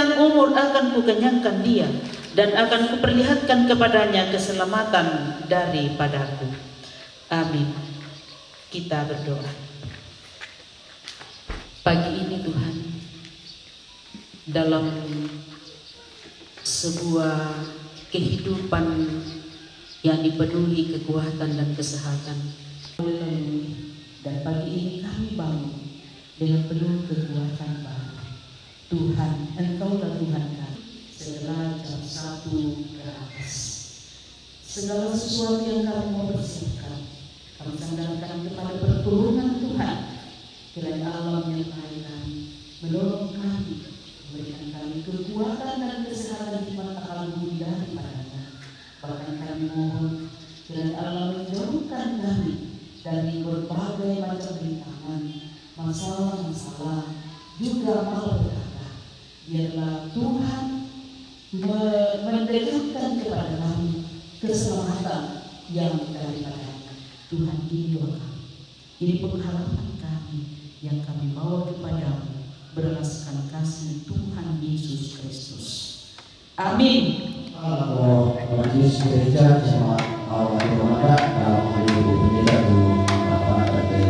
sepanjang umur akan kukenyangkan dia, dan akan kuperlihatkan kepadanya keselamatan daripadaku. Amin. Kita berdoa. Pagi ini Tuhan, dalam sebuah kehidupan yang dipenuhi kekuatan dan kesehatan, dan pagi ini kami bangun dengan penuh kekuatan baru. Tuhan, Engkaulah Tuhan kami. Segala jam 1 ke atas, segala sesuatu yang kami mau persiapkan, kami sandarkan kepada pertolongan Tuhan, kiranya alam yang lain kami menolong kami, memberikan kami kekuatan dan kesehatan di mata alam budi daripadanya. Bahkan kami mohon kiranya Allah menjauhkan kami dari berbagai macam rintangan, masalah-masalah, juga malapetaka. Biarlah Tuhan mendekatkan kepada kami keselamatan yang daripadanya. Tuhan, ini doa kami, ini pengharapan kami yang kami bawa kepadamu berdasarkan kasih Tuhan Yesus Kristus. Amin. Kalau majlis gereja sama awal remaja dalam hari ini kita dulu apa dari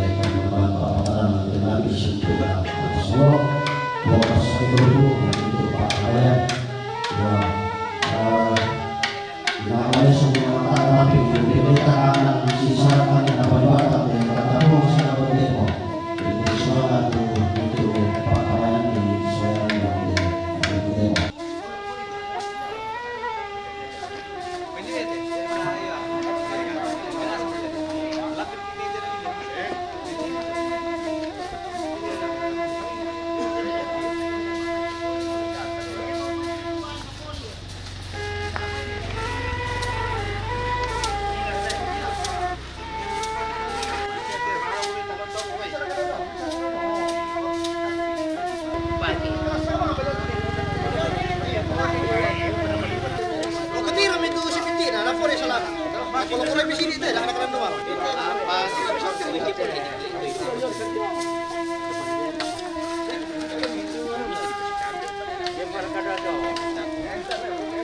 pengalaman dengan isu kita semua fokus dulu untuk Pak Ayat namanya semua tapi kita akan sisakan apa yang kata saya berdemo itu semangat untuk Pak Ayat di saya yang berdemo.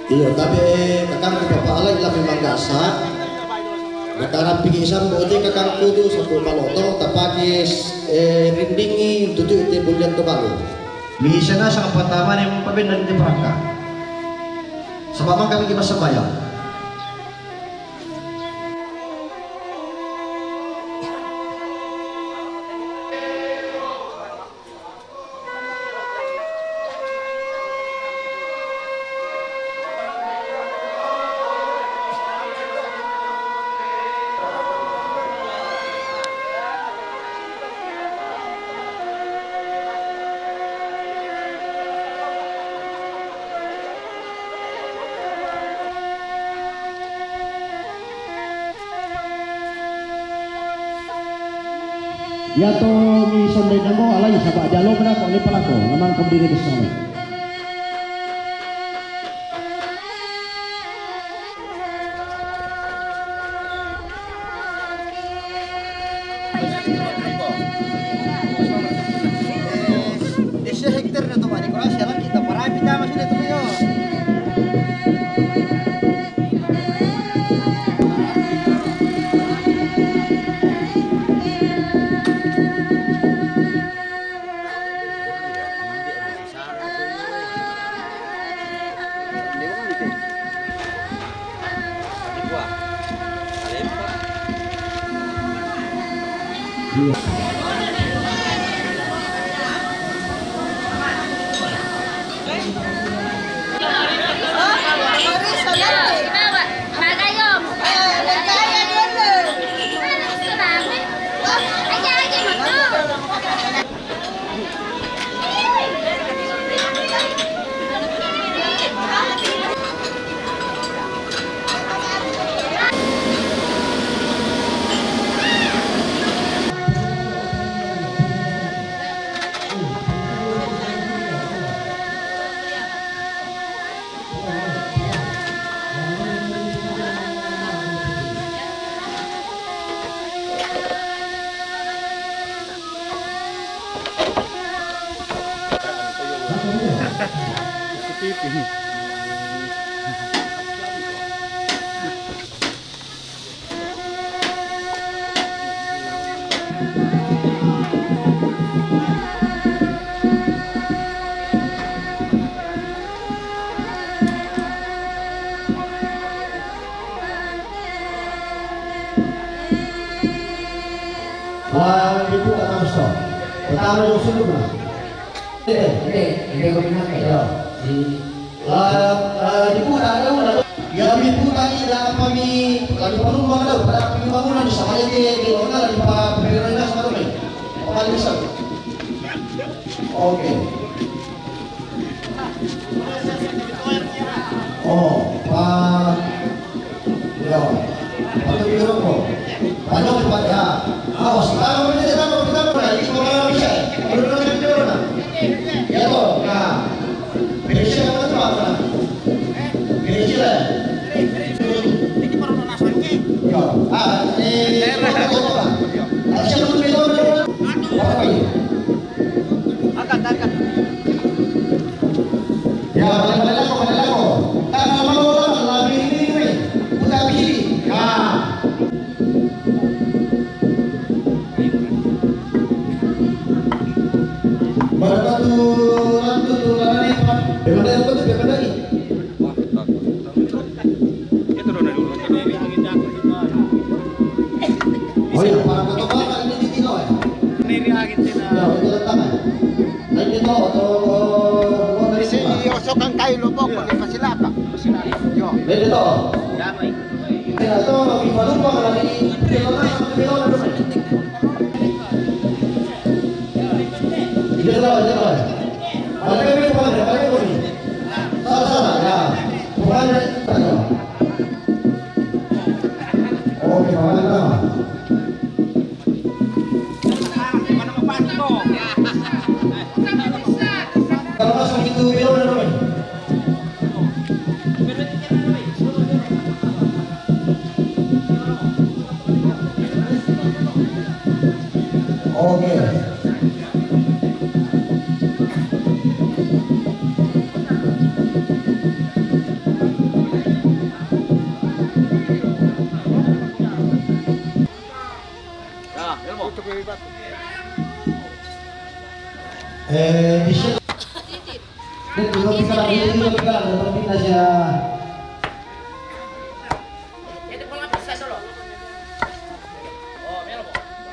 Iya, tapi kakang Bapak Allah ilah memang dasar. Nakarang pigisan bote kakang kudu sampai maloto tapakis rindingi tutu ite bulan kembali. Bisa na sa kapataman yang pabinan di Prangka. Sebab kami kita sembahyang. Ya to mi sonde namo alay sabak jalo na ko ni palako namang kabdiri kesana. Desa hektar na to mari ko siya kita para pita masuk itu yo. TV. Ibu tak tahu so. Pertama yang sungguh lah. Ini kau bilang ya. Ibu tak tahu lah. Ya ibu tadi dah kami lagi penumpang dah. Pada kami bangunan di sana di mana di pemerintahan sekarang ni. Apa bisa? Okey. Oh, Pak. Ya. Apa biro ko? Ano ba ya? Awas, kalau kita berani kalau bisa. Belum ada orang. Ya toh, nah. Bisa apa? Bisa. Ini baru nasan ke? Ya. Asyik dulu. Apa ini? Angkat. Ya, balik ko. Tangan mau lagi ini. Buka begini. Nah. Oh iya, para kotoran ini di Tino ya? Niri Argentina. Ya, itu letaknya. Lain dito, atau dari Si sini? Osok ang kayo lubog, pasilata. Yo. Lain dito. Damay. Kaya ito, ipalumpang lagi. Pilon na. Hindi na. Balik ko. Sana. Ya. Bukan ano. Okay, balik na. Kalau masuk itu pilon na naman. Okay. Bisa. Dan juga kita lagi tapi saja.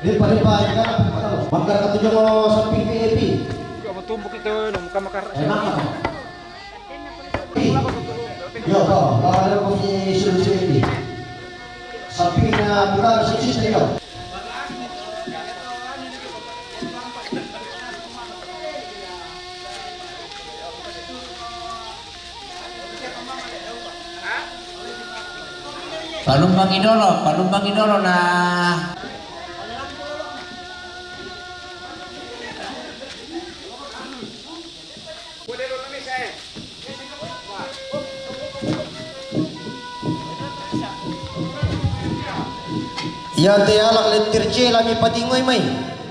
Daripada banyak, makar ketujuh mau samping PAP. Matumbok ito, muka makar. Enak. Yo, kalau ada solusi ini, sampingnya bukan sisi yo. Panumpang idolo nah. Yan te alang letter lami patingoy may.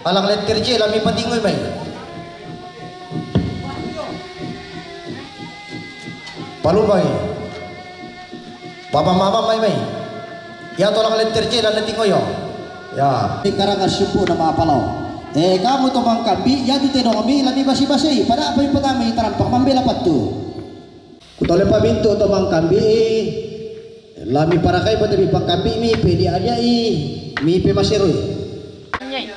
Alang letter lami patingoy may. Palubay. Papa mama may. Ya to alang letter lang letingoy yo. Ya. Karangan supo na mga palaw. Kamu to mang kambi, ya di teno kami lami basi-basi. Pada apa yung patami tarampak mambela patto. Kutole pa binto to mang kambi. Lami para kay pada mi pangkambi mi pedi aja mi pe masiroy. Iya.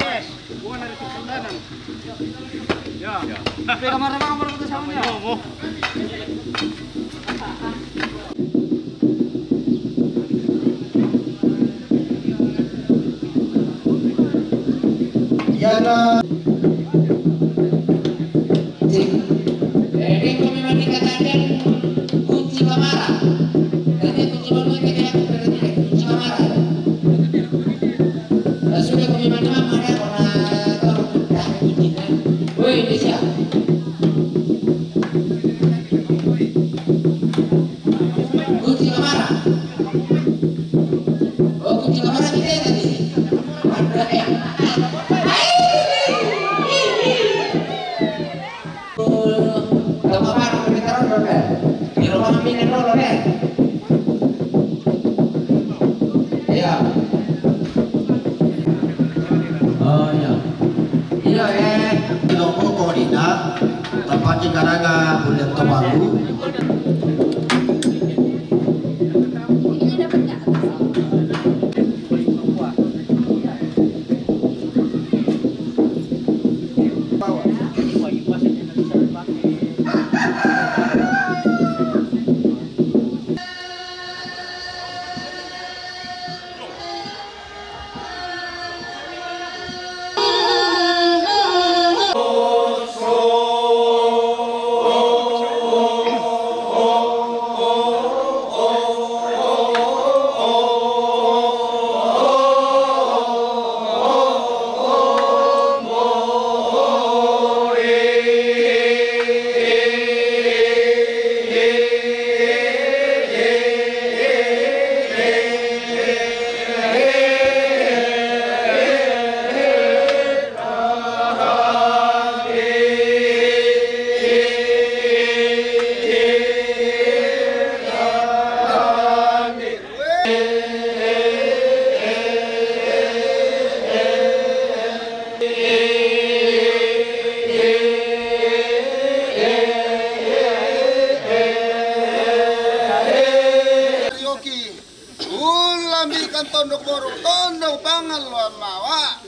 Yes. Bukan dari kesundanan. Ya. Pero marama kita sama niya. Yan na. Kami mendikatakan kunci kamar. Jadi kunci baru kita kunci kamar. Sudah kami mana ada orang dah kunci kan. Woi Indonesia. Kunci kamar. Oh kunci kamar kita tadi. Karanga Bulan Tobalu. Ini dapat nggak? Ulambikan tondok borong, tondok pangaluan mawa.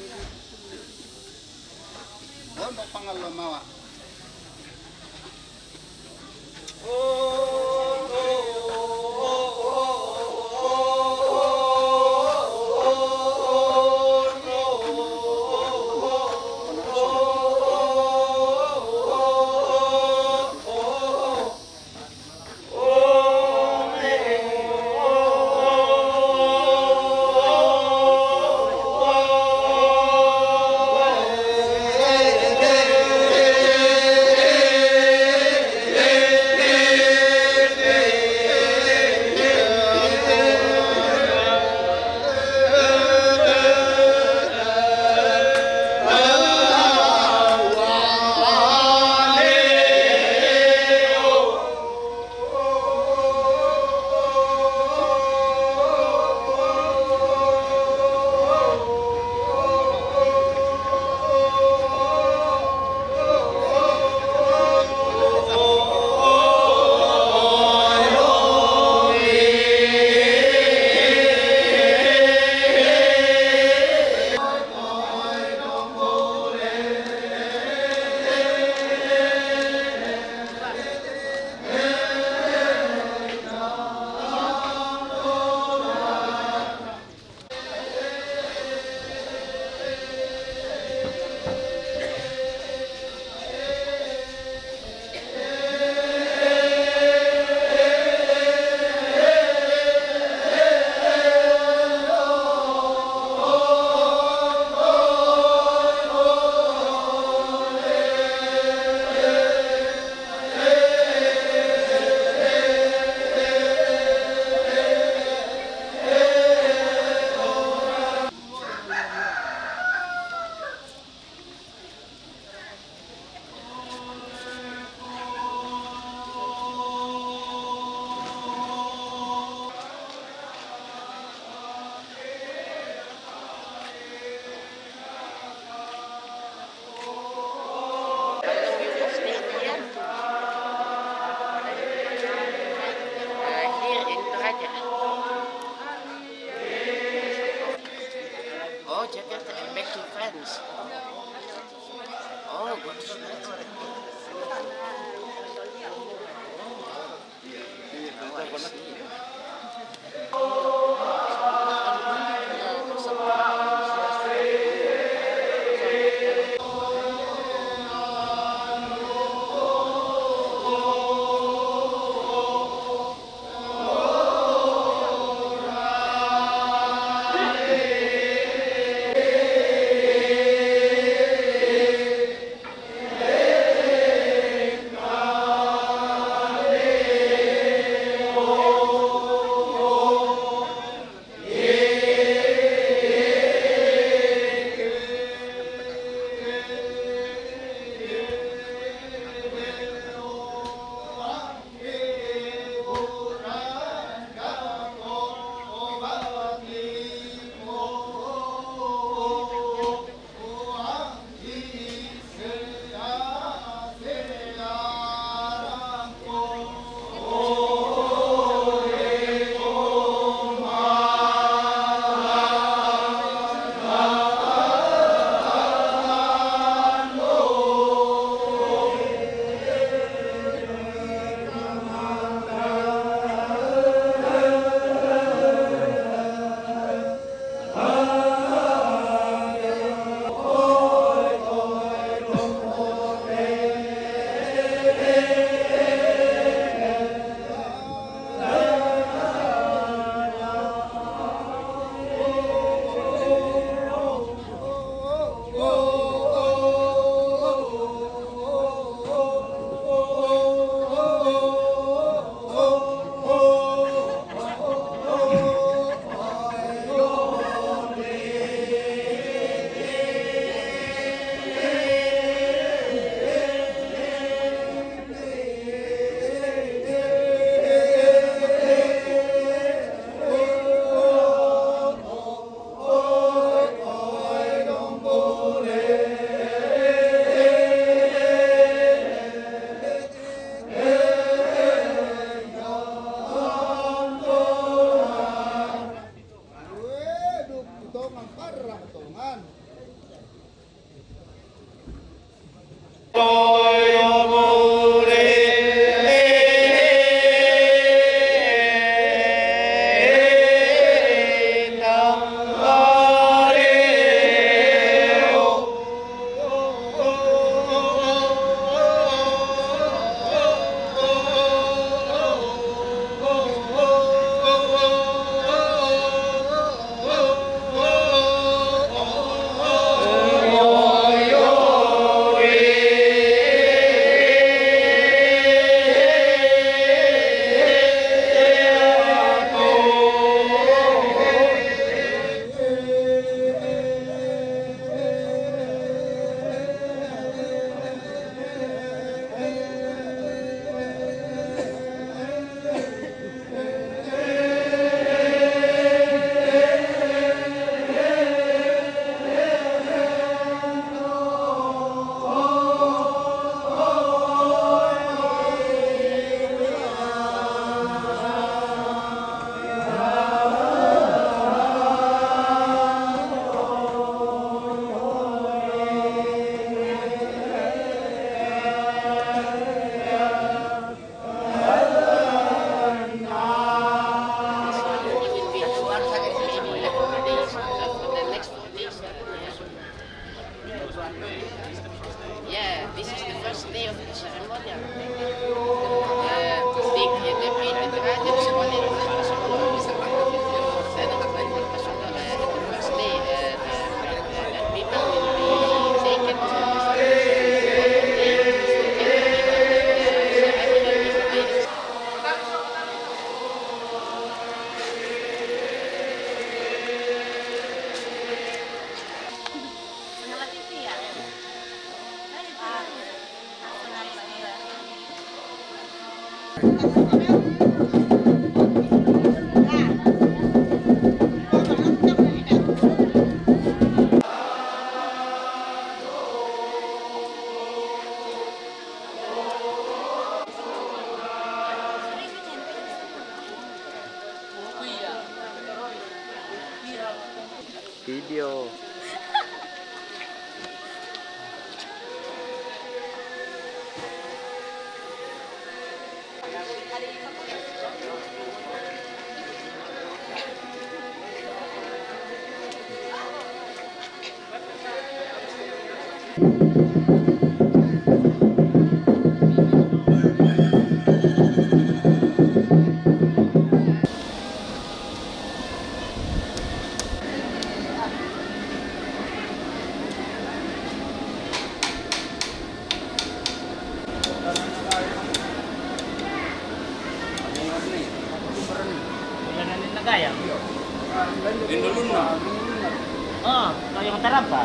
Tondok pangaluan mawa. Video. Oh, yang terapa?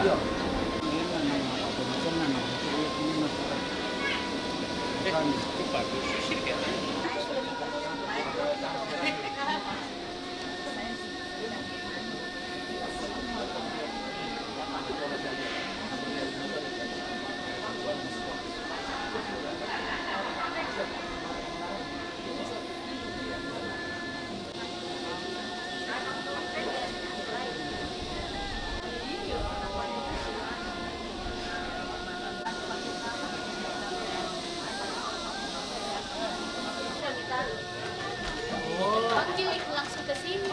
Langsung ke sini.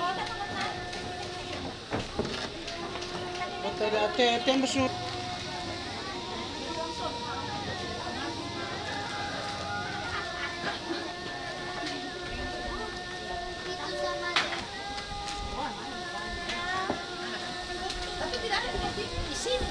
Tapi tidak ada di sini.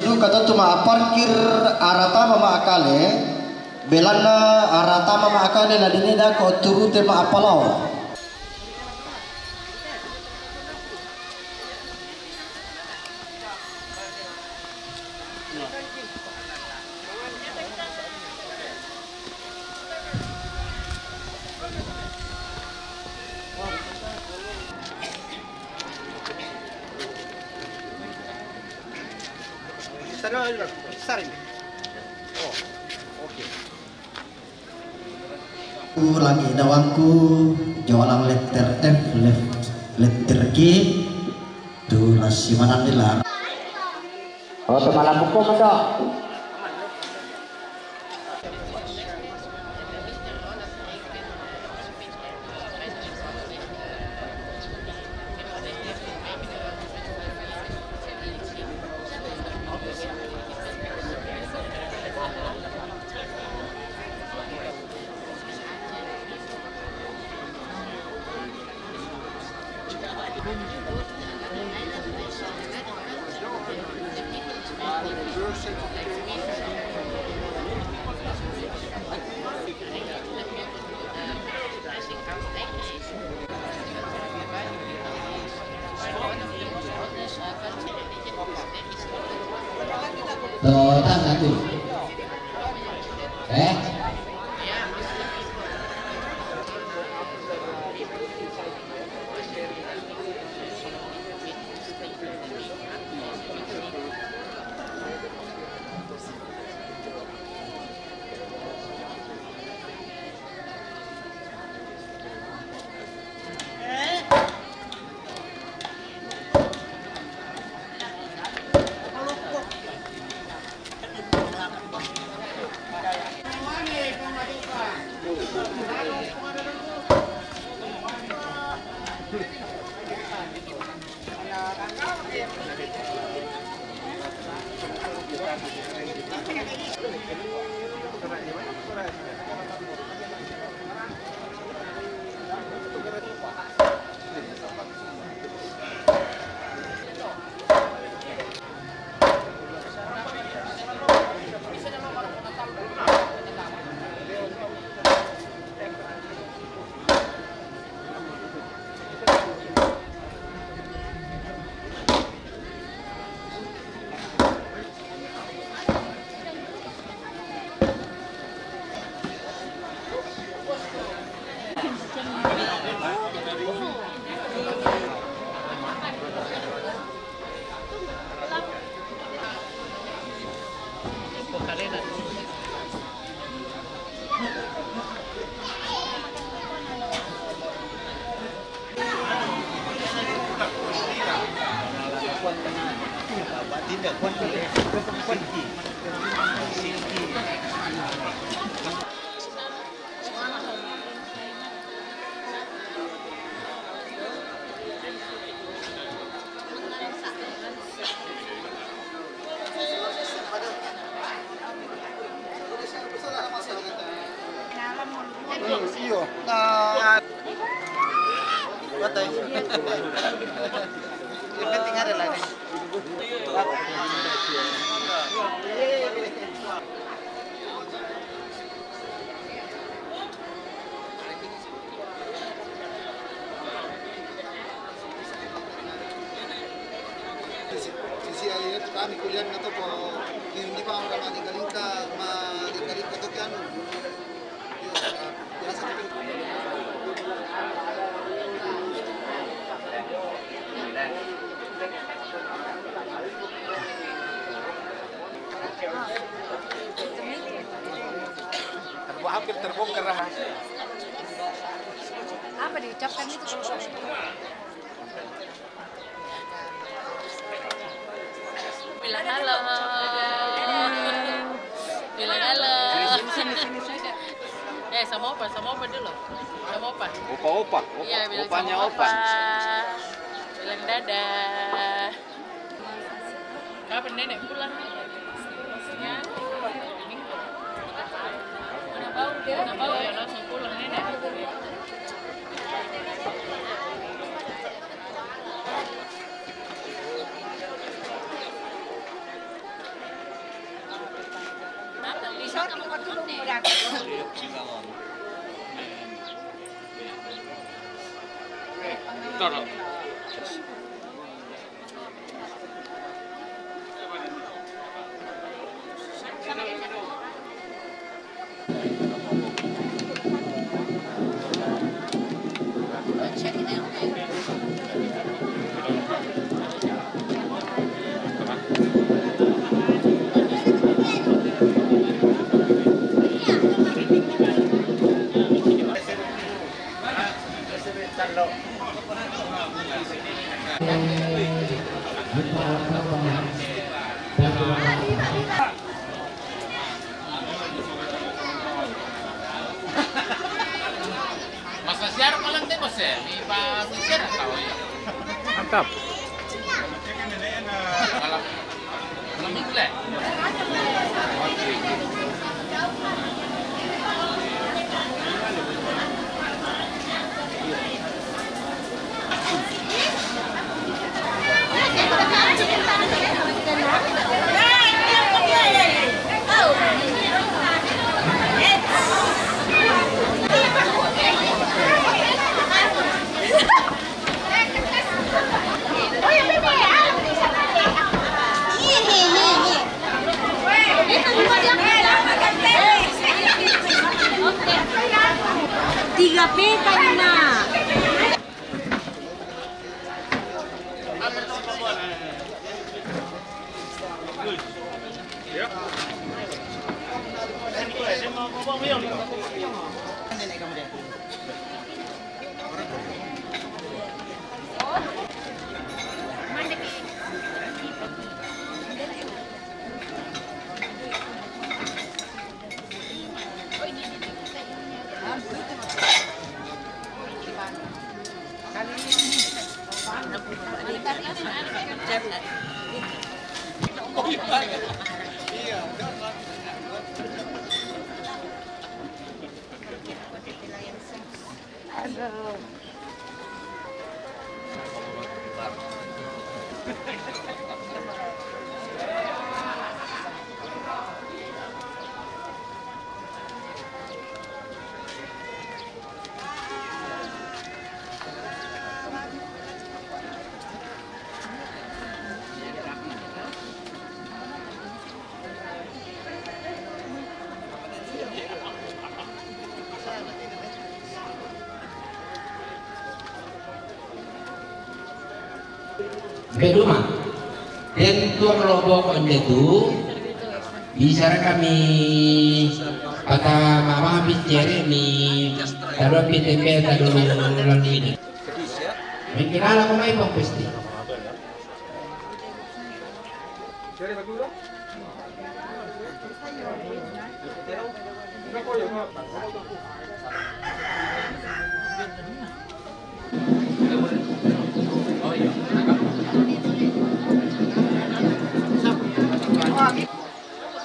Itu kata cuma parkir arata mama akale, belana arata mama akale na dinida ko turu tema apalau. Lagi dawangku jualan letter F, letter G, tuh nasi mana nila. Oh, semalam buku mendok. Datang satu. Iyo. Nah. Batay. Yung penting adalah nih. Sisi alir kami kuliah na to po hindi pa ako magaling ka to kan. Biasa hampir terbongkar rahasia. Apa diucapkan itu? Bilang halo. Bilang halo. Sama opa dulu. Sama opa. Opa. Iya, bilang Opanya sama opa. Bilang dadah. Kapan nenek pulang? Ya. Mana bau ya langsung pulang nenek. Toro. Mas Siar palang temos ya, di Pak Siar tahu ya. Mantap. Malam minggu lah. Tiga peta na. Kedua, dan tuang lobok itu bisa kami kata mama bicara ni taruh PTP taruh bulan ini. Mungkin ala ko may pang pesti.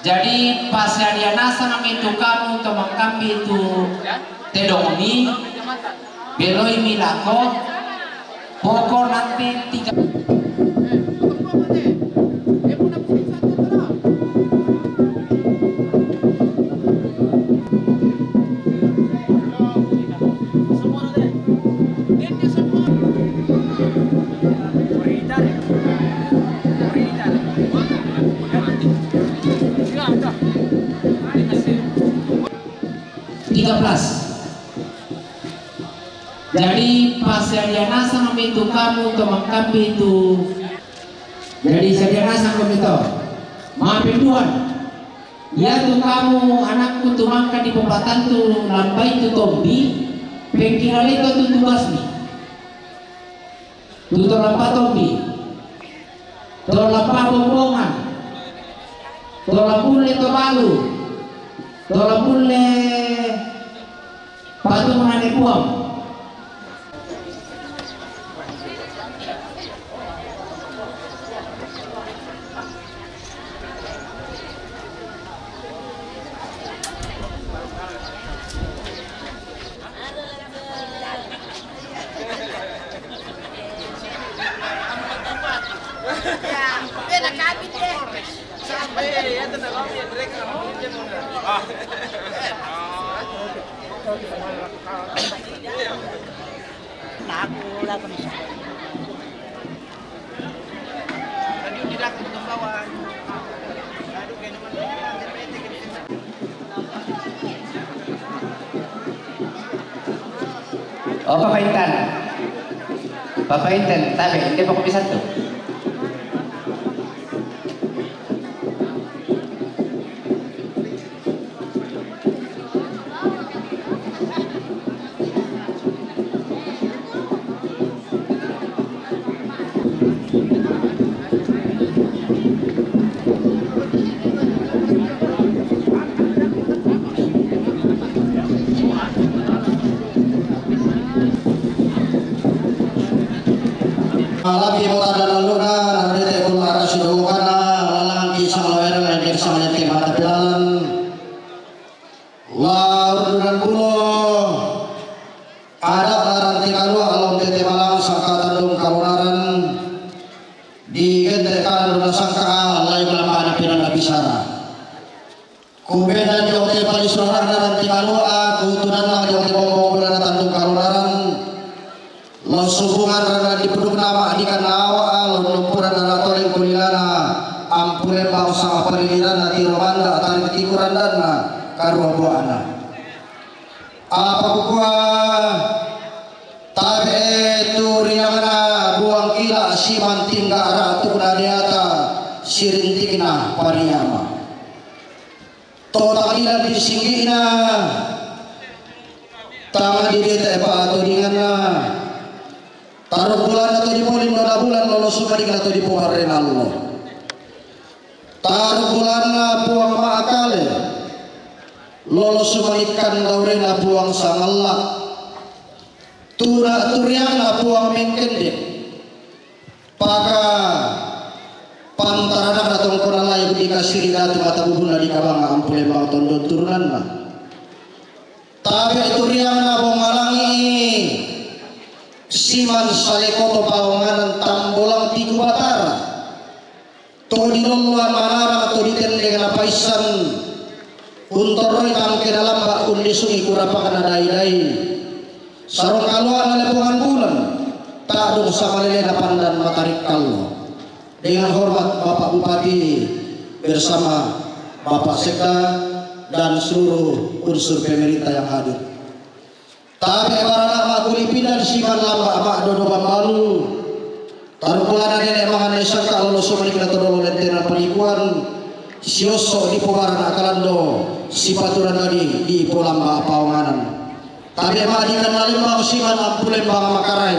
Jadi pas dia nasa namin itu kamu tomang kami itu tedoni beloi milako pokok nanti 13. Jadi pas Sadiana sama itu kamu tomang kami itu. Jadi Sadiana sama itu maafin Tuhan. Ya tuh kamu anakku tuh makan di pembatan tuh lambai tuh tombi pengkira itu tuh tugas nih. Tuh lampa tombi. Tuh lampa bombongan. Tuh lampule tuh balu. Tuh lampule patung nane puang. Oh, Papa Intan, tapi hindi pa ko bisa to. Labi mo tada luna nandete kung arasido ka na lalang isang lawera na hindi sa mga timata pilalan laurunan bulo ada naranti kalu alom tete malang sangka tandung kalunaran di gente kalu sangka layu lampana pinana bisara kubedan jote palisuran naranti kalu aku tunan lang jote bobo na tandung kalunaran lo subungan rana dipeduk nama adikan awa lo numpuran rana toleng kulilana ampunen bau sama periliran nanti romanda tarik tikuran dana karuabuana apa kukua tabe turiangana buang kila siman tingga ratu nadiata sirintikna pariyama totakila disinggina tama didete pa tudinganna taruh bulan atau di polin nona bulan lolo sumaring atau di puharin Allah taruh bulan buang maakale lolo sumarikan dauren buang sangalak tura turiang buang mengkendek Paka pantarana datang korala yang dikasih datu mata buhuna di kabang ampule bang tondon turunan lah. Tapi itu riang nabong ngalangi siman salekoto pawangan tambolang tiku batara. To di loluan manara to di tendeng paisan untoroi tangke dalam bak undi sungi kurapakan adai-dai. Sarong kaluan lepungan bulan tak dong sama lele pandan matarik kalau. Dengan hormat Bapak Bupati bersama Bapak Sekda dan seluruh unsur pemerintah yang hadir. Tapi barang mak kulipinan siman lama mak dodo bambalu. Taruhan nenek mangan desa kalau semua kita todolo lentera penipuan sioso di pobaran akalando sipaturan tadi di polamba pawanganan. Tapi madikan malimau siman ampule bang makarai.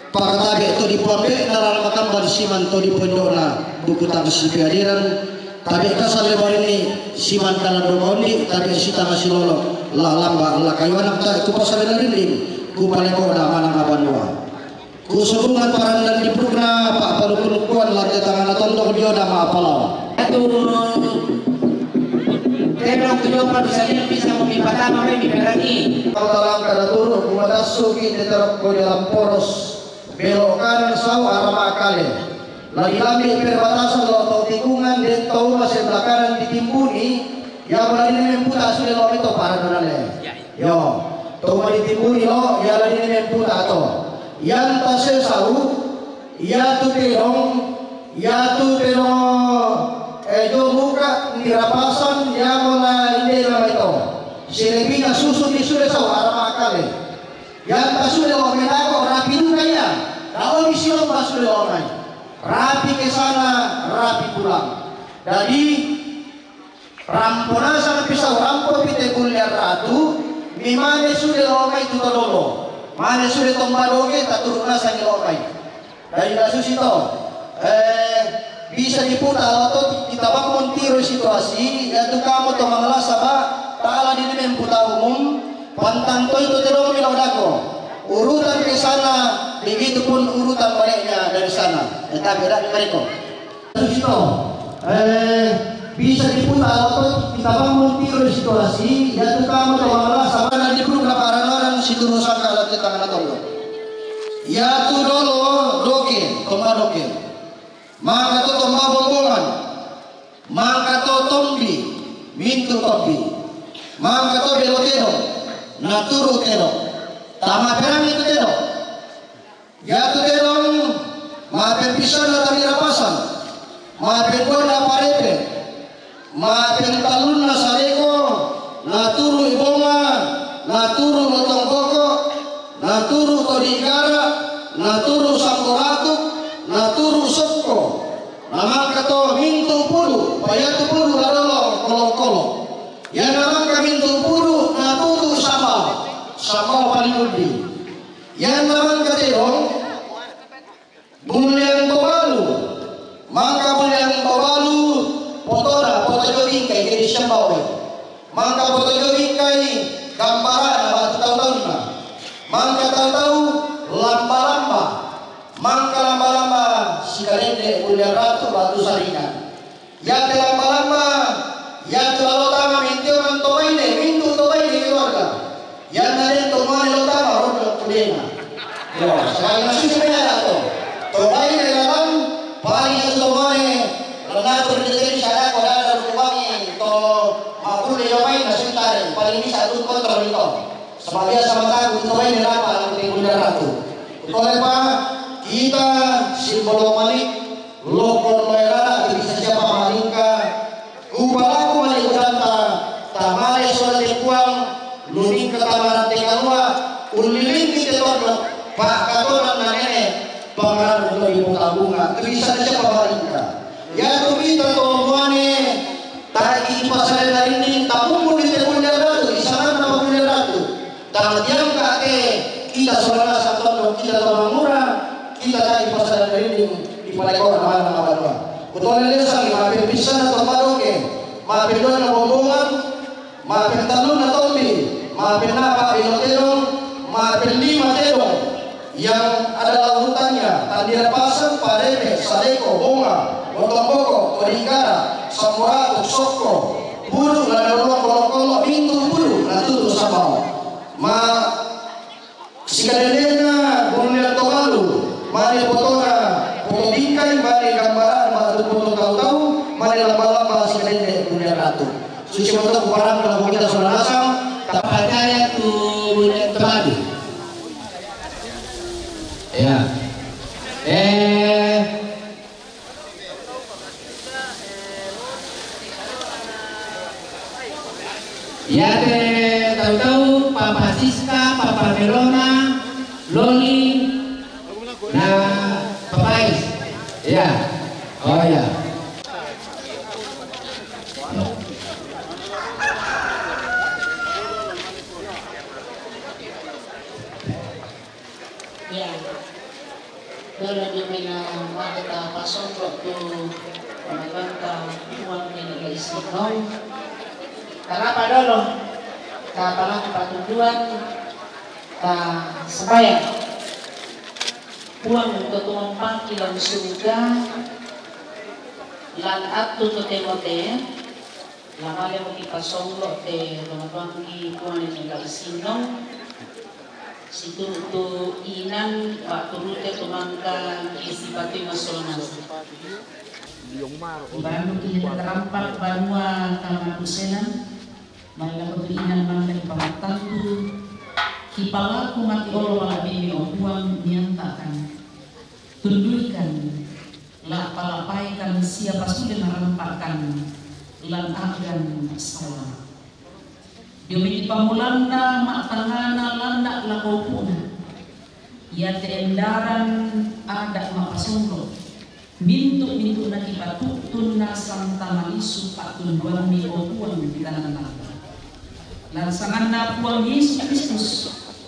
Pagkatabi ito di Puambe, naralamakan ba siman to di Pondona, bukutang si Piadiran, tabi kasal lebar ini siman kanan domondi, tabi sita masih lolo, lamba, kayuan ta, kupasal na rin din, kupaleko na manang abanwa. Kusubungan parang dan di Prugna, Pak Palukunukuan, lati tangan na tondo dia na maapalaw. Ito, Tebrang tujuh produsen bisa memipata mamai miperani. Kalau dalam kada turun, kumadasuki diterap ko dalam poros. Belok kanan saw arah akale. Lagi lambi perbatasan lo tikungan dan tahu masih belakangan ditimbuni. Ya berani memputa sudah lo itu para donale. Yo, tahu ditimbuni lo ya lagi memputa to. Yang tase saw, ya tu terong, jo muka dirapasan ya mola ide nama itu. Selebihnya susu di sudah saw arah akale. Yang sudah lo menako rapi juga ya. Kalau misalnya pas sudah orang rapi ke sana, rapi pulang. Jadi rampona sana pisau rampor pite kuliah ratu, mimane sudah orang itu tololo, mana sudah tombadoge tak turun nasa ni orang. Dari kasus itu, bisa diputar atau kita bangun tiru situasi, yaitu kamu to mengalah sabah, tak di dalam putar umum, pantang to itu terus milodako, urutan ke sana. Begitu pun urutan baliknya dari sana, tetapi tidak mereka. Terus itu, bisa diputar atau kita bangun tiru situasi, yaitu kamu telah sama dan dikurung orang situ rusak kalau kita tangan atau yaitu dulu doke, tomba doke, maka tu tomba bombongan, maka tu tombi, mintu tombi, maka tu belotero, naturu tero, tama perang itu tero. Ya tu terong, maafin pisau na tali rapasan, maafin ko na parepe, maafin talun na saleko, naturu ibonga, naturu lotong koko, naturu todigara, naturu sampuratuk, naturu sopko, namang kato mintu pulu, payatu pulu ladolo kolong-kolong. Ya namang ka mintu pulu, naturu sama paling udi. Yang namang katerong bulian tobalu, maka bulian tobalu potora foto jogging kay jadi syambawe, maka foto jogging kay gambaran batu tahun na, maka tahu lamba-lamba, maka lamba-lamba si kalende bulian ratu batu saringan, yang lamba-lamba yang terlalu tama mintio man tobaine mintu tobaine keluarga, yang nade tomane lo tama rodo kulena. Yo, sekali lagi sebenarnya tu. Tobai dalam paling tomai, karena berdiri sana kalau ada ruangi, to mampu diomai nasi tarik. Paling ini satu kontrol itu. Sebagai sama tahu tobai dalam paling tinggi ratu. Oleh pak kita simbol malik, lokon merah bisa siapa malingka, kubalaku malik danta, tamale soal tekuang, luring ketamaran tengalua, uliling kita torno. Pak katoran na nenek pangalan untuk ibu tabungan bisa saja pemerintah ya tu kita tuan-tuane tadi pasal dari ini tabung pun di telpon ratu di sana nama pun ratu tangan diam kakek kita saudara satu kita orang murah kita tadi pasal dari ini di balai kota mana betul lesa maafin bisa atau maroke maafin dona bombongan maafin talun atau tombi maafin apa bilotero maafin lima terong yang adalah urutannya Tandir Pasang, Pareme, Sadeko, Bonga, Motomboko, Todigara, Samorato, Soko, Bulu, Lada Ruang, Kolokolo, Bintu, Bulu, Natutu, Sabau. Ma Sikadendena, Gunung Tobalu, Mari Potona, Poto Bingkai, Mari Gambaran, Mari Poto Tahu-Tahu, Mari Lama-Lama, Sikadendena, Gunung Ratu. Suci Moto Kuparang, Kalau kita sudah nasam, Tapadaya tu Gunung Tobalu. Ya. Ya deh, tahu-tahu Papa Siska, Papa Melona, Loli, nah Papa Ais. Ya. Oh ya. Ya, kalau di mana kita pasang waktu menagangka uang yang istiqom, karena pada lo, kapalang patuduan, sembahyang, uang untuk tumpang kilang surga, lan atu to temote, lamale mo kipasong lo te tumpang ki uang yang istiqom. Situ tu inang turute tumangka isi pati masonas. Baru kita terampak banua kama kusenan, maila tu inang mangka pamatangku, kipalaku mati olo malabini opuang niantakan, tunduikan, lapalapaikan siapa sudah merampakkan, lan agan salam. Demi pamulanda mak tangana landa lakopuna ya teendaran ada mak pasungro mintu na kipatutun na santa malisu patun buami opuang di tanah naga lansangan na puang Yesus Kristus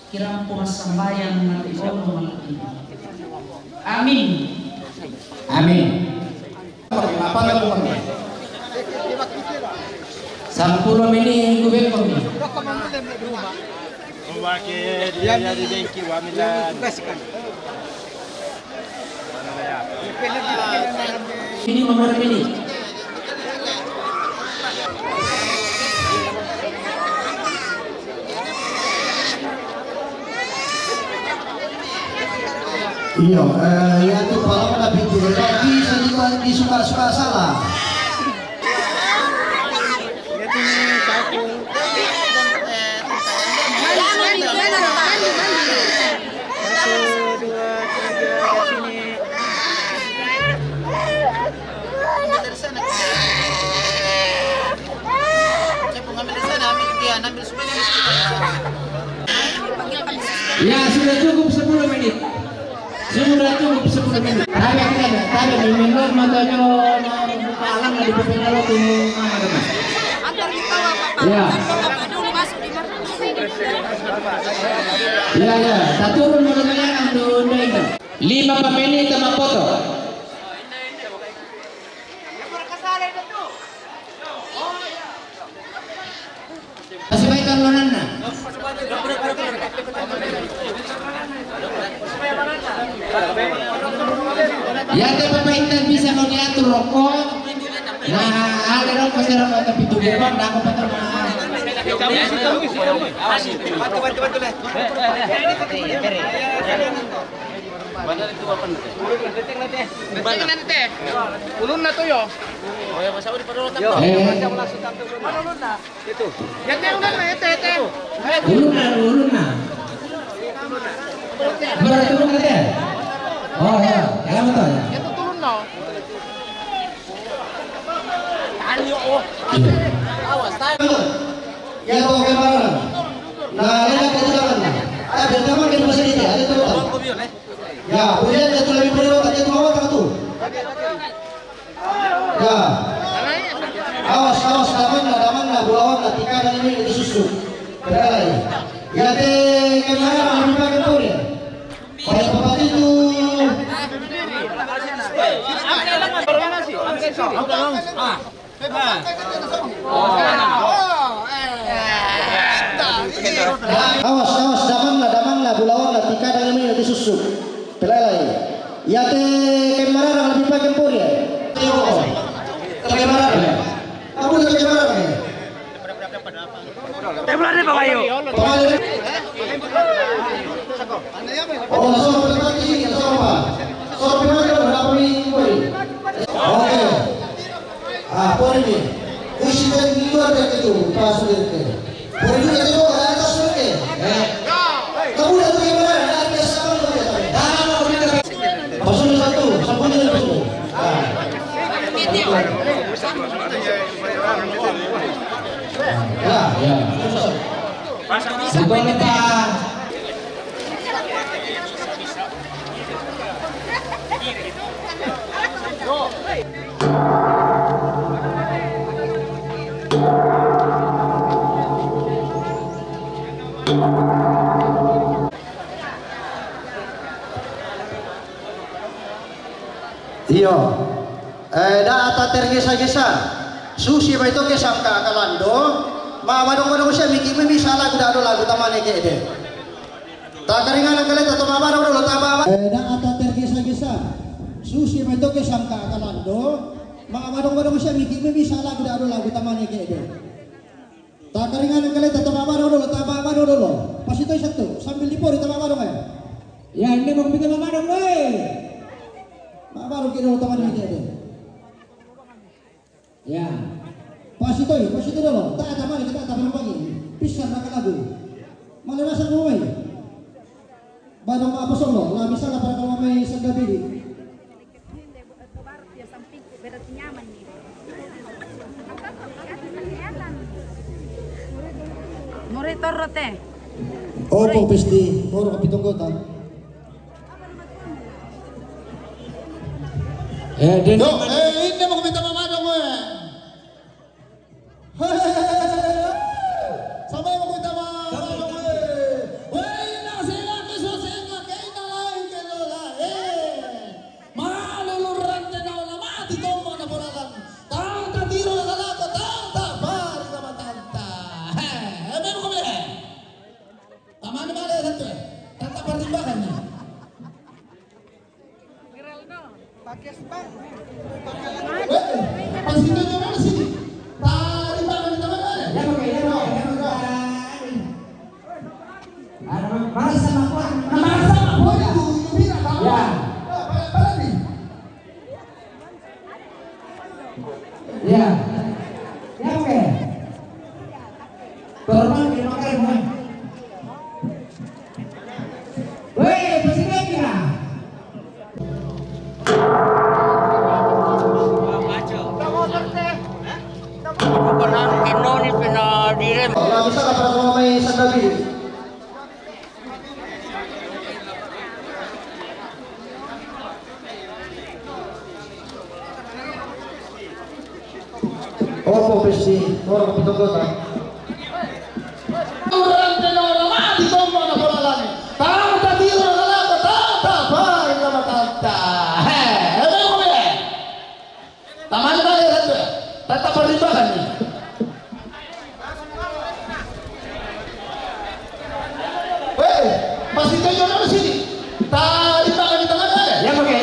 kirampo masambayang mati ono malaki. Amin. Amin. Apa nama? 10 menit gue kami. Dia di bengki wamilan. Ini nomor ini. Iya, ya itu kalau lebih dulu lagi di suka-suka salah. Ya sudah cukup 10 menit. Sudah cukup 10 menit. Tadi menor matanya buka alam di pepinalo tunggu mana. Ya. Ya. Taturun modelnya andu ndeng. 5 menit sama foto. Masih baik kan lonana? Ya pepaitan bisa kau diatur rokok. Nah, ada rokok serok tapi tu gerbang dah aku patut. Ulun na to yo. Oh ya masa udah pada letak. Ulun na. Itu. Ya teh ulun na teh. Ulun na. Berarti ulun na. Oh ya, jangan betul ya. Itu turun no. Anyo oh. Awas tayo. Ya bawa kamera. Nah, ini kita jalan. Pertama kita masih di ada tuh. Ya, kemudian kita lebih berdua aja tuh awak tuh. Ya. Awas, daman lah, bulawan lah, tika dan ini disusu. Beralai. Ya deh, kamera lebih pakai tuh ya. Pada tempat itu. Awas, damang lah, bulawan lah, tika dan ini nanti susu. Pelai. Ya te kemarang lebih pakai kempur ya. Kemarang. Kamu lagi kemarang ya? Temblan ni Pak Bayu. Oh, langsung lagi sini, langsung apa? Soal gimana berapa minggu ini? Oke. Ah, por ini. Isi dan luar dari itu, pas itu. Por itu yang itu ada atas itu. Kamu dah pergi mana? Ada biasa kamu dah. Pasal satu, sampai di situ. Ya. Boleh Pak. Iyo, dah ata tergesa-gesa, susi ba itu kesam ka kalando, mamadong siya miki salah kuda do lagu tamane ke ede. Tak keringan kali atau mamadong do tama. Dah ata tergesa-gesa, susi ba itu kesam ka kalando, mamadong siya miki salah kuda do lagu tamane ke ede. Tak keringan kali atau mamadong do tama do. Pas itu satu, sambil dipori tama mamadong ya. Ya ini mau bikin mamadong weh. Baru kita teman ini ada. Ya. Pas itu dulu. Tak ada mana kita tak pagi. Pisah nak lagu. Mana rasa mau main? Badang apa solo? Lah bisa lah para kalau main sedap ini. Monitor rote. Oh, pesti. Baru kapitong kota. Ini mau minta mama dong gue. Sampai mau minta mama dong gue. Wei nasinya kesusenga kita lain kelola. Malu luran tenaula mati tombol na boralan. Tanta tiro na kalako tanta pari sama tanta. Mau kami. Taman mana satu? Tanta pertimbangan nih. Pasino nyo mana sini? Tarik bangan di taman mana? Ya oke. Mari sama aku. Itu bina tahu. Ya. Apa nih? Ya. Ya oke. Korban dimakai semua. Weh, presiden kira. Kalau bisa lah para pemain sandabi. Oh, pesti. Orang kapitong kota. Orang tenora mati tombol na boralan. Tanta tiro na kalako tanta pari sama tanta. Mau kami. Taman mana satu? Tanta pertimbangan nih. Masih tunjuk nama sini. Tarik tangan di tangan ada. Ya oke.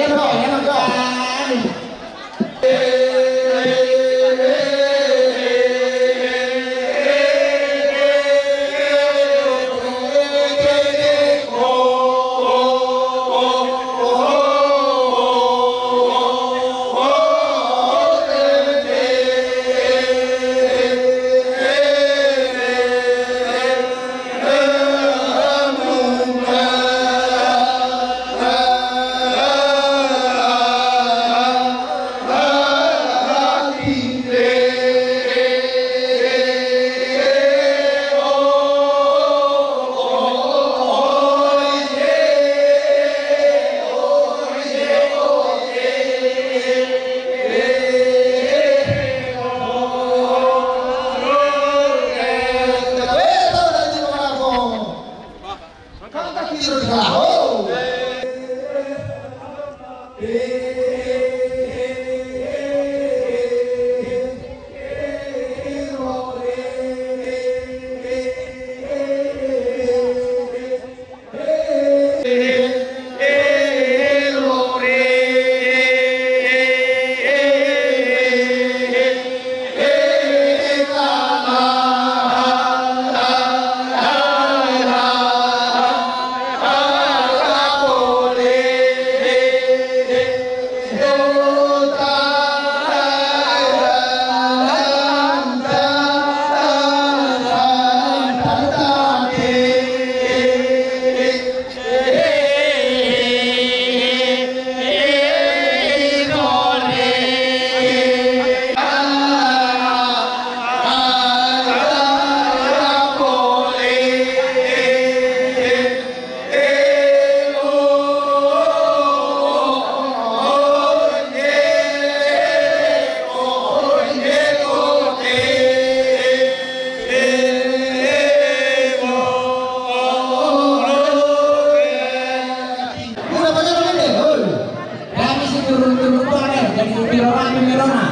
turun-turun deh, jadi Verona.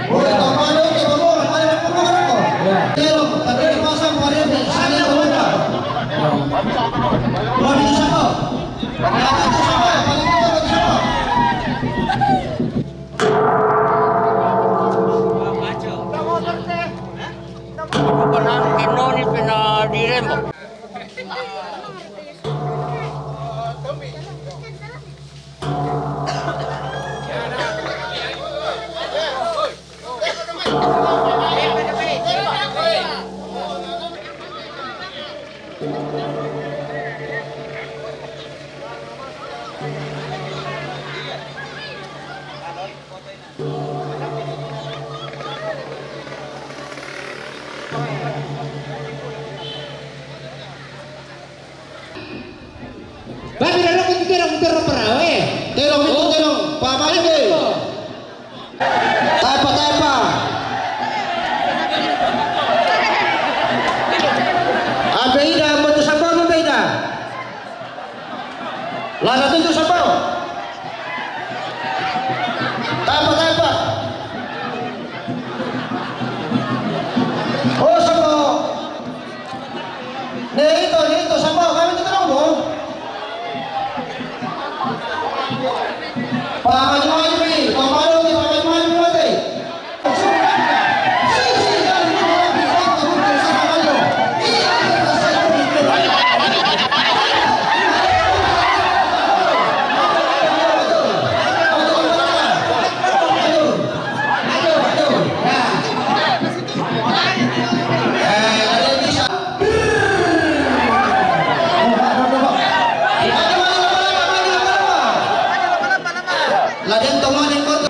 Oh, tomado, ada apa? Ya. Terong, tapi dipasang pada sana berapa? Mau di siapa? Ya, itu siapa? Paling tua itu siapa? Ini pernah dirembok. Babi dah nak terong perawe. Terong itu terong, Pak Mandi. Taipa. Abeida, betul siapa Abeida? Lana itu siapa? Taipa. Oh siapa? Nih itu siapa? Kami itu terong dong. Pamaju ni, pamaju ni. Laden tomanin ko.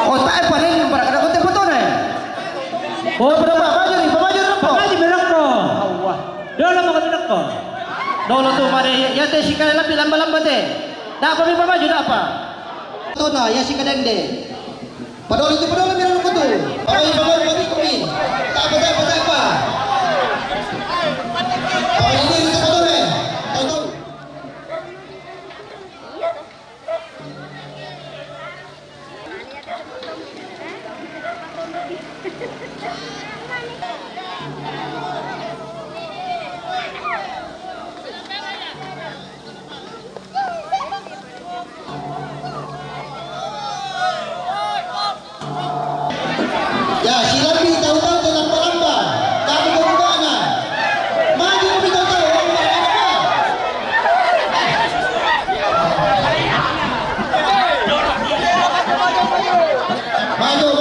Oh, tayo pa rin para kada konti foto na. Oh, pamaju na po. Pamaju merak ko. Allah. Dolo mo merak ko. Dolo tu mare ya te si kala lapi lamba te. Da pa mi pamaju da apa? Ito na, ya si kadende. Padolo meron ko to. Pamaju pati ko mi. Tayo pa. Oh, ini foto na. Tonton. Ya, silapi tahu-tahu ke lamba-lamba. Kamu berubah na. Maju kami tahu-tahu. Maju.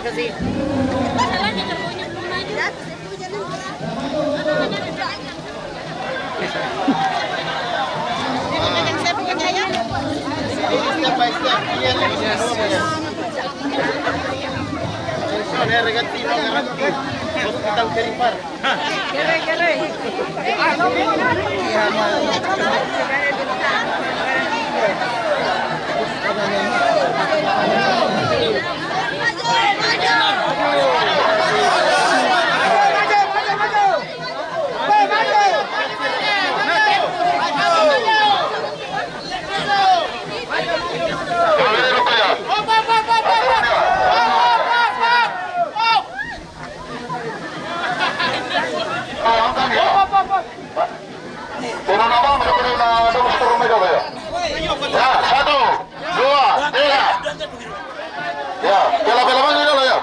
Masih. Masalahnya terpunya belum maju. Saya punya ya. Step by step. Yes. Hospital Peripar. Kere. Ya, 1, 2, 3. Ya, pela mano dulu ya.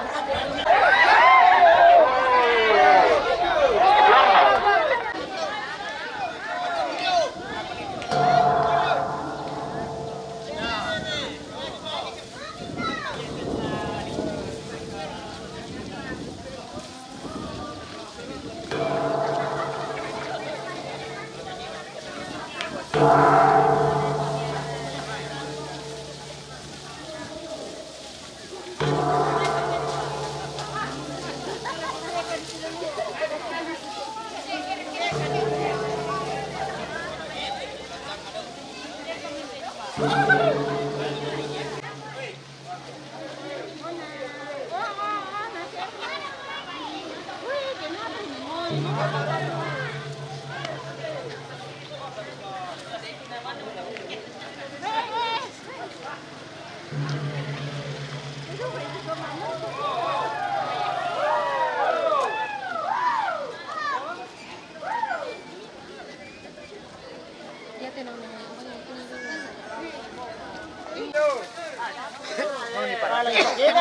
Kita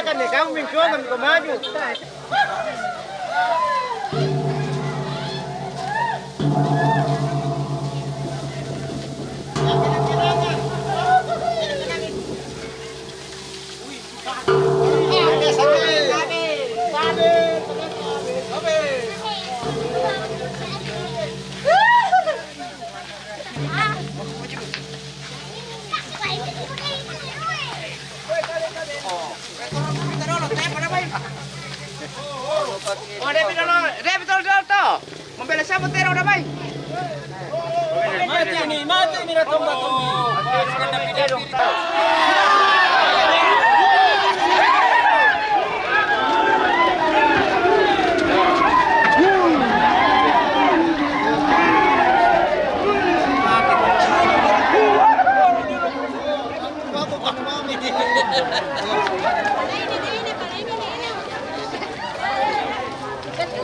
kan nih kamu minggu kami maju. Oh, dia betul tuh. Membela siapa teror udah baik. Mati nih Ratomba.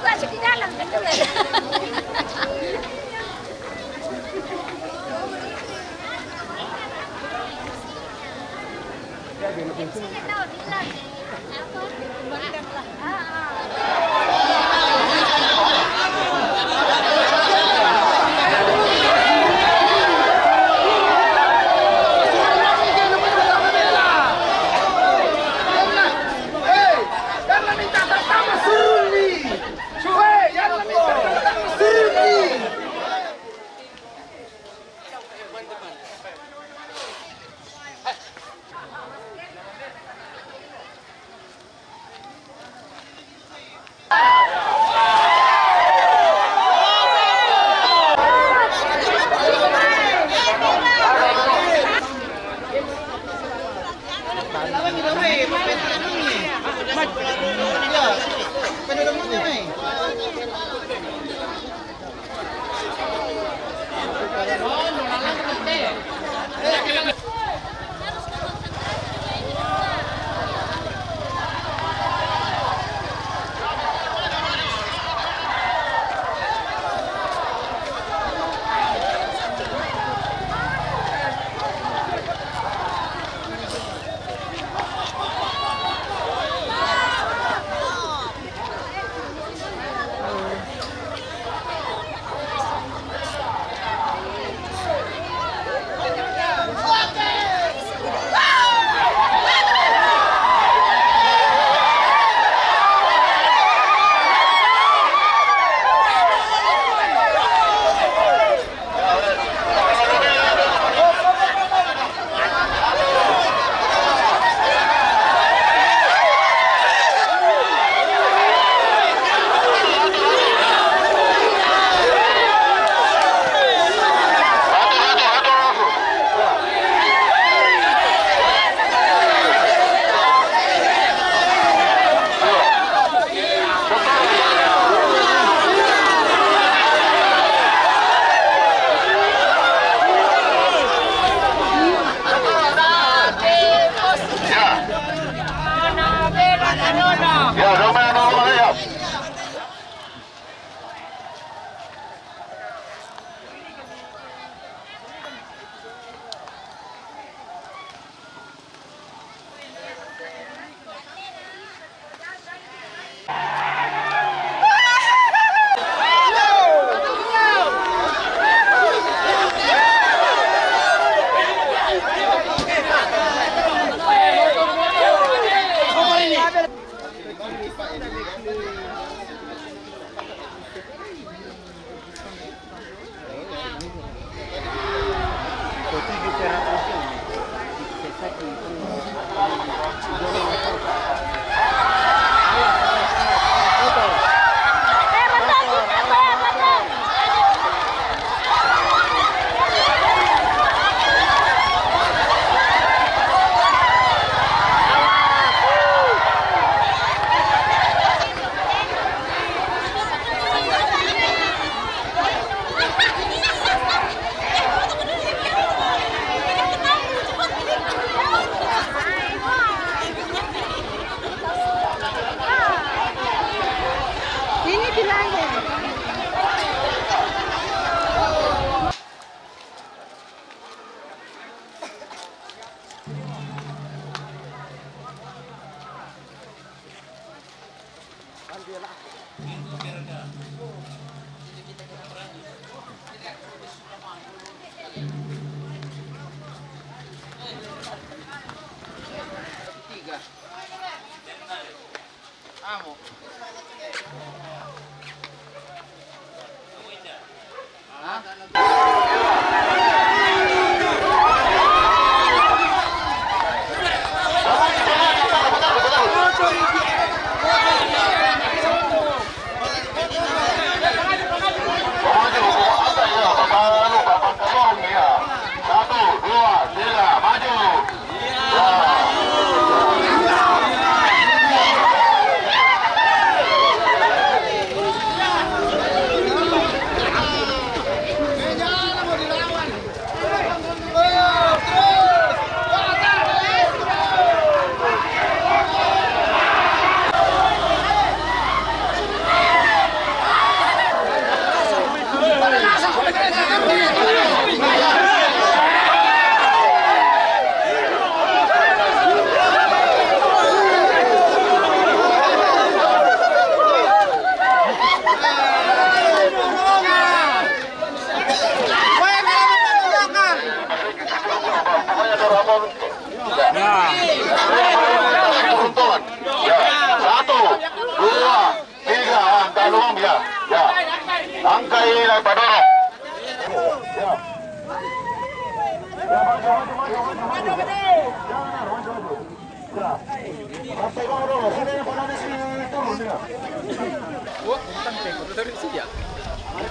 Masuk di dalam, betul ya? Tiga. Amo.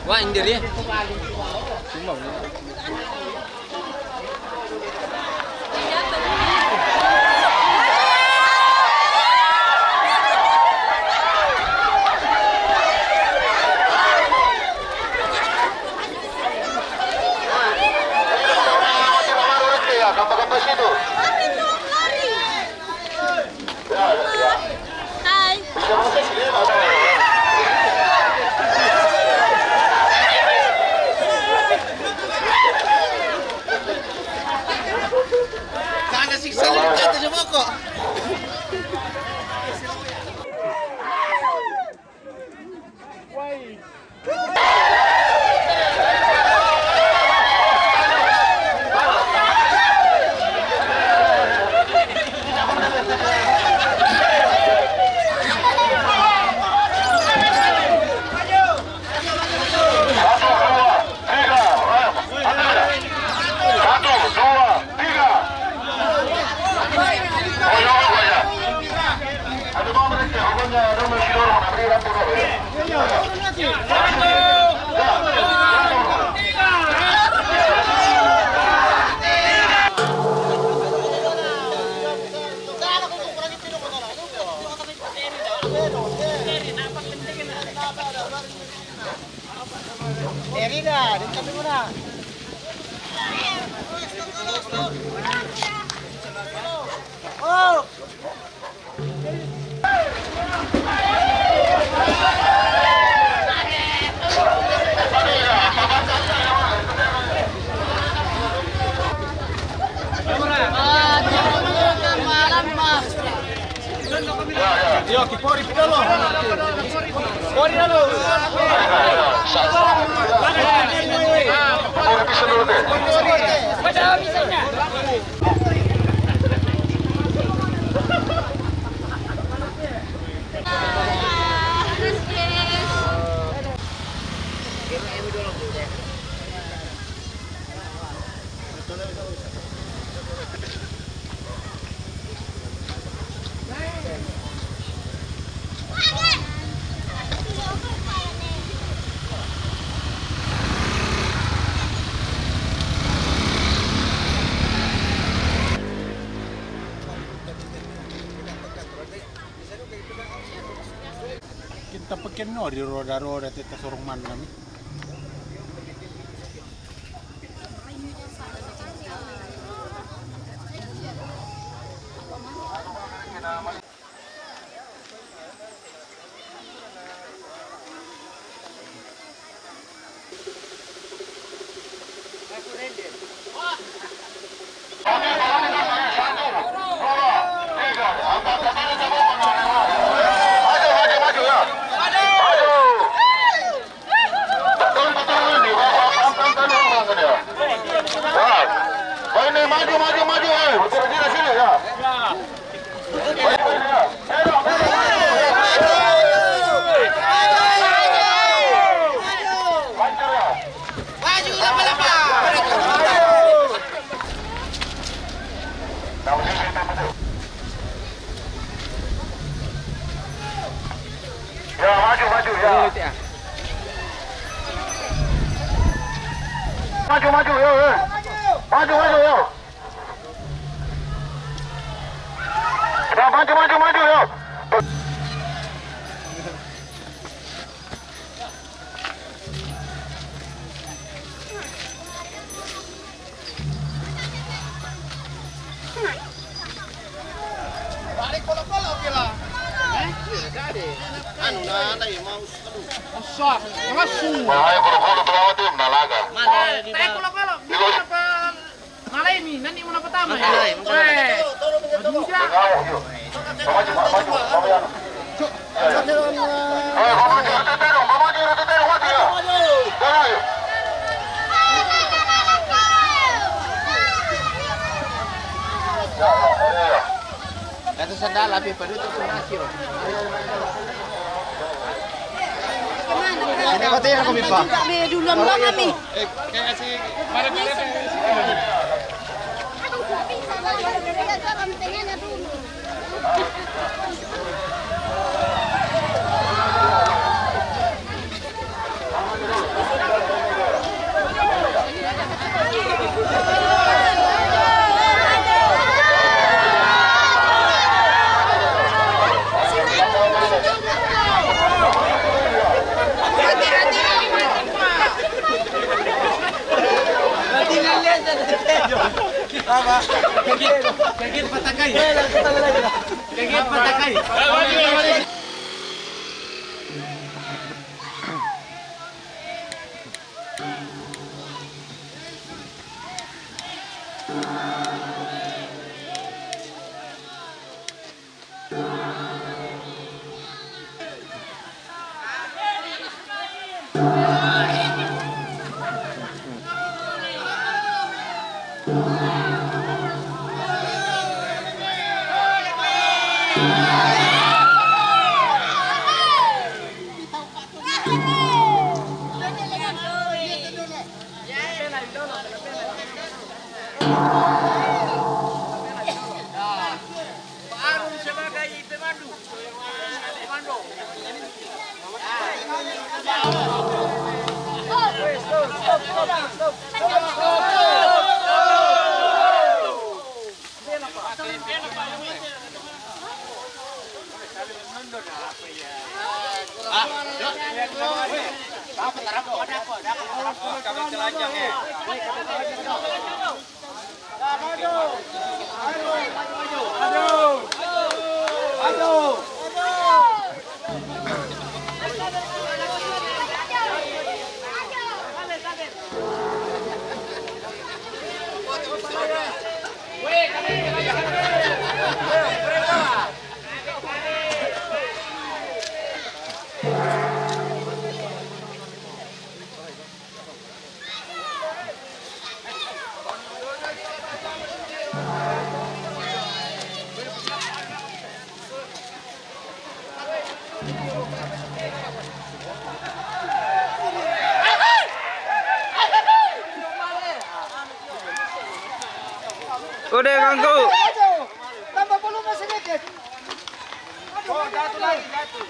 Wah, ini dia. Yo, kipori pidalo. Kipori dalo. Bisa dulu deh. Padahal misalnya. Kita pakai no di roda-roda kita sorong man kami. Maju ya. Maju yo. Maju yo. Ya, maju yo. Balik polo-polo pila. Jadi. Anu na mau. Usah. Langsung. Bahaya polo-polo pertama tim nalaga. Kalau di apa malay ini nanti mau pertama ya. Kata sandal api pada itu nasio. Ini katanya kami pa. Kami duluan bang kami. Kayak si marah Kagit patakay. Kagit patakay. Udah ganggu. Tambah volume sedikit. Oh, jatuh lagi, jatuh.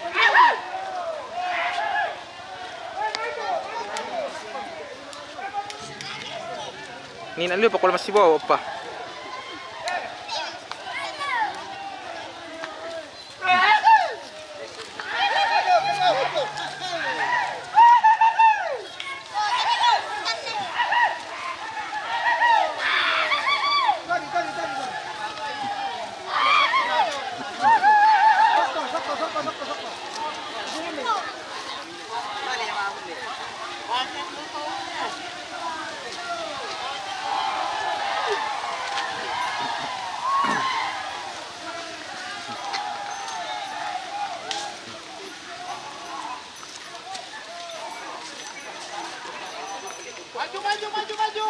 Ni nak lupa kalau masih bawa apa? Maju.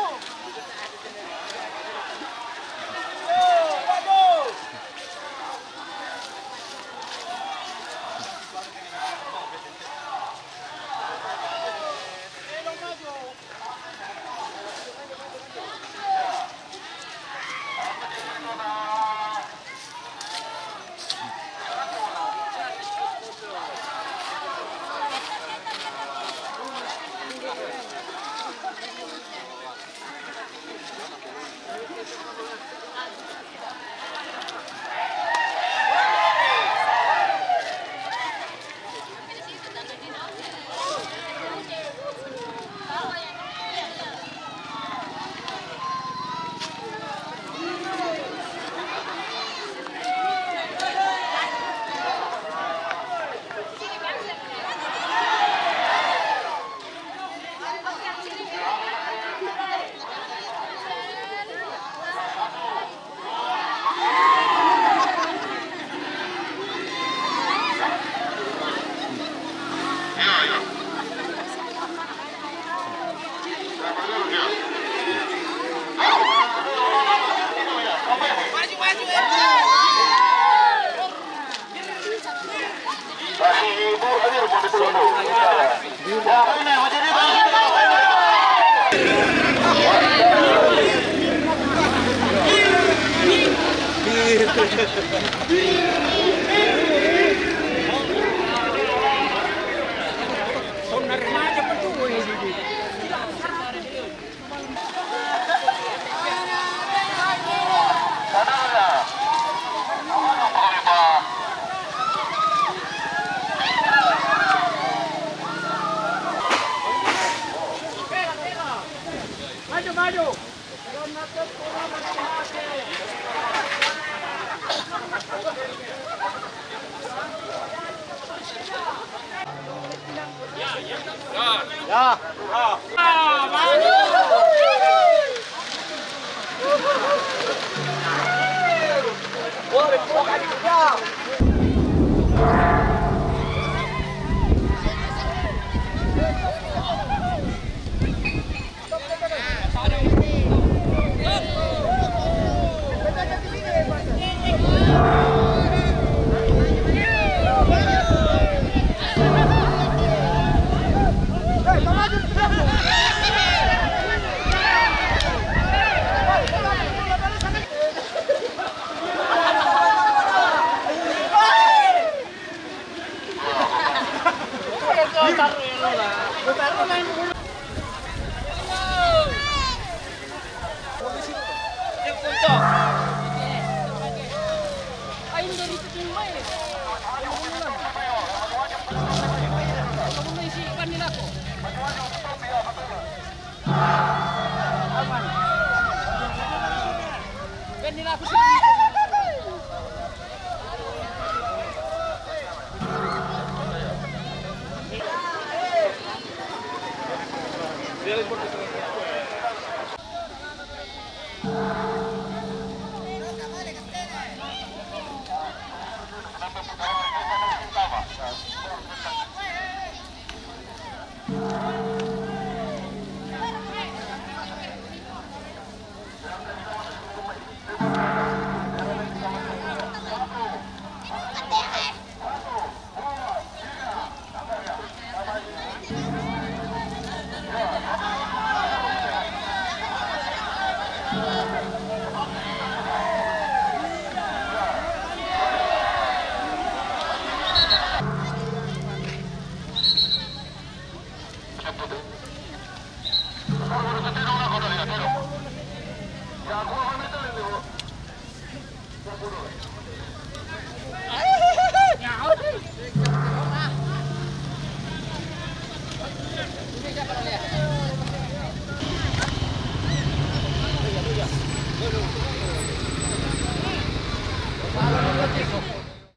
Dia